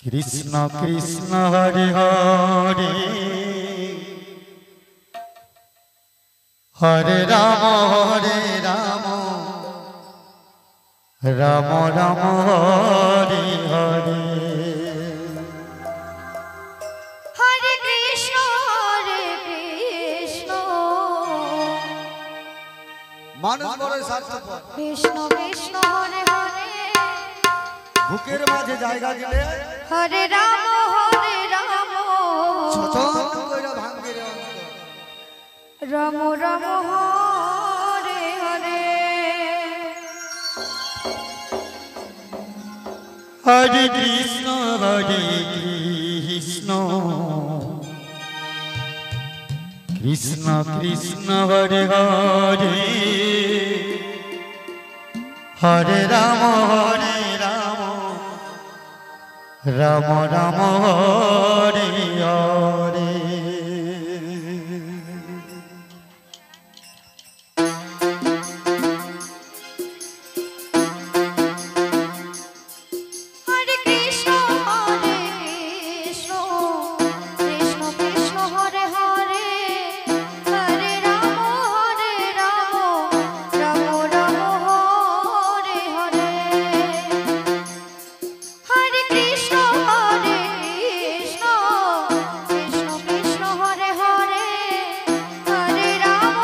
কৃষ্ণ কৃষ্ণ হরে হরে হরে রাম রাম রাম হরে হরে হরে কৃষ্ণ মানুষ বড় স্বার্থপর। কৃষ্ণ কৃষ্ণ হরে হরে বুকের মাঝে জায়গা দিলে হরে রাম ছচন কইরা ভাঙবে রে অন্তর। রাম রাম হরে হরে হরে কৃষ্ণ কৃষ্ণ কৃষ্ণ কৃষ্ণ হরে হরে হরে রাম রাম রাম হরে হরে হরে কৃষ্ণ কৃষ্ণ কৃষ্ণ কৃষ্ণ হরে হরে হরে রাম রাম রাম হরে হরে হরে কৃষ্ণ কৃষ্ণ কৃষ্ণ কৃষ্ণ হরে হরে হরে রাম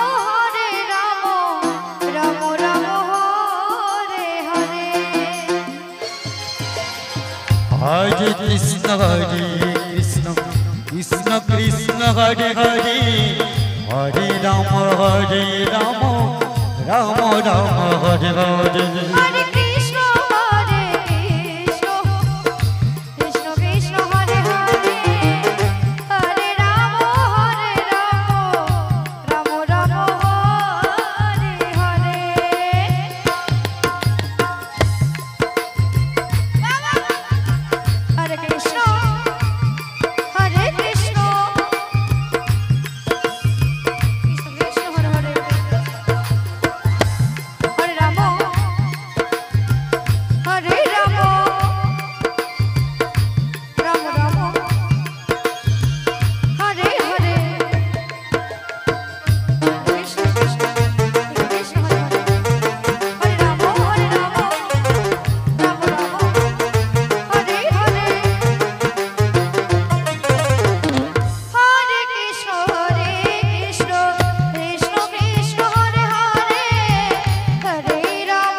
রাম রাম হরে হরে হরে কৃষ্ণ কৃষ্ণ কৃষ্ণ কৃষ্ণ হরে হরে হরে রাম রাম রাম হরে হরে হরে কৃষ্ণ কৃষ্ণ কৃষ্ণ কৃষ্ণ হরে হরে হরে রাম রাম রাম হরে হরে হরে কৃষ্ণ হরে কৃষ্ণ কৃষ্ণ কৃষ্ণ হরে হরে হরে রাম রাম রাম হরে হরে কৃষ্ণ কৃষ্ণ কৃষ্ণ হরে হরে রাম রাম হরে হরে হরে কৃষ্ণ কৃষ্ণ কৃষ্ণ কৃষ্ণ হরে হরে হরে রাম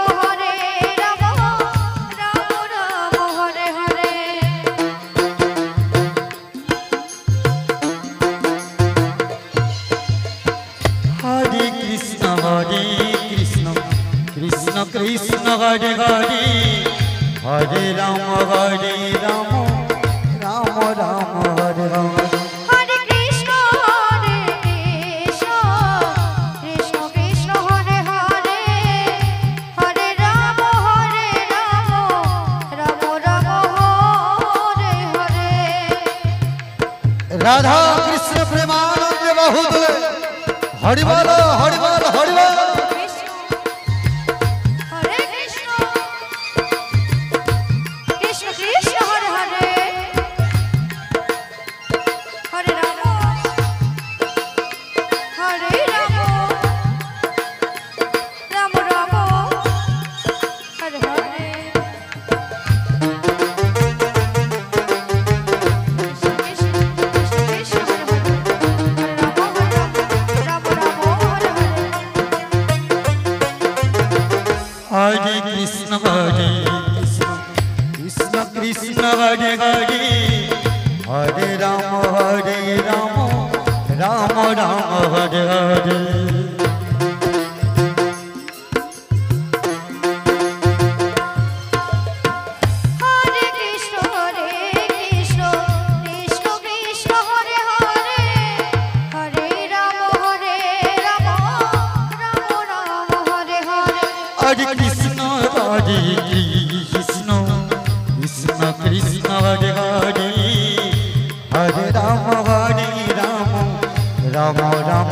রাম হরে হরে হরে কৃষ্ণ কৃষ্ণ কৃষ্ণ কৃষ্ণ হরে হরে হরে রাম রাম রাম হরে হরে হরে কৃষ্ণ কৃষ্ণ কৃষ্ণ কৃষ্ণ হরে হরে হরে রাম রাম রাম হরে হরে রাধা কৃষ্ণ প্রেমানন্দে বহুতলে হরি বল হরি বল হরি বল। হরে কৃষ্ণ কৃষ্ণ কৃষ্ণ হরে হরে হরে রাম রাম রাম হরে হরে কৃষ্ণ কৃষ্ণ কৃষ্ণ কৃষ্ণ হরে হরে হরে কৃষ্ণ কৃষ্ণ হরে হরে হরে রাম রাম রাম হরে হরে হরে কৃষ্ণ কৃষ্ণ কৃষ্ণ হরে হরে হরে রাম রাম রাম হরে হরে হরে কৃষ্ণ কৃষ্ণ কৃষ্ণ কৃষ্ণ হরে হরে হরে রাম রাম রাম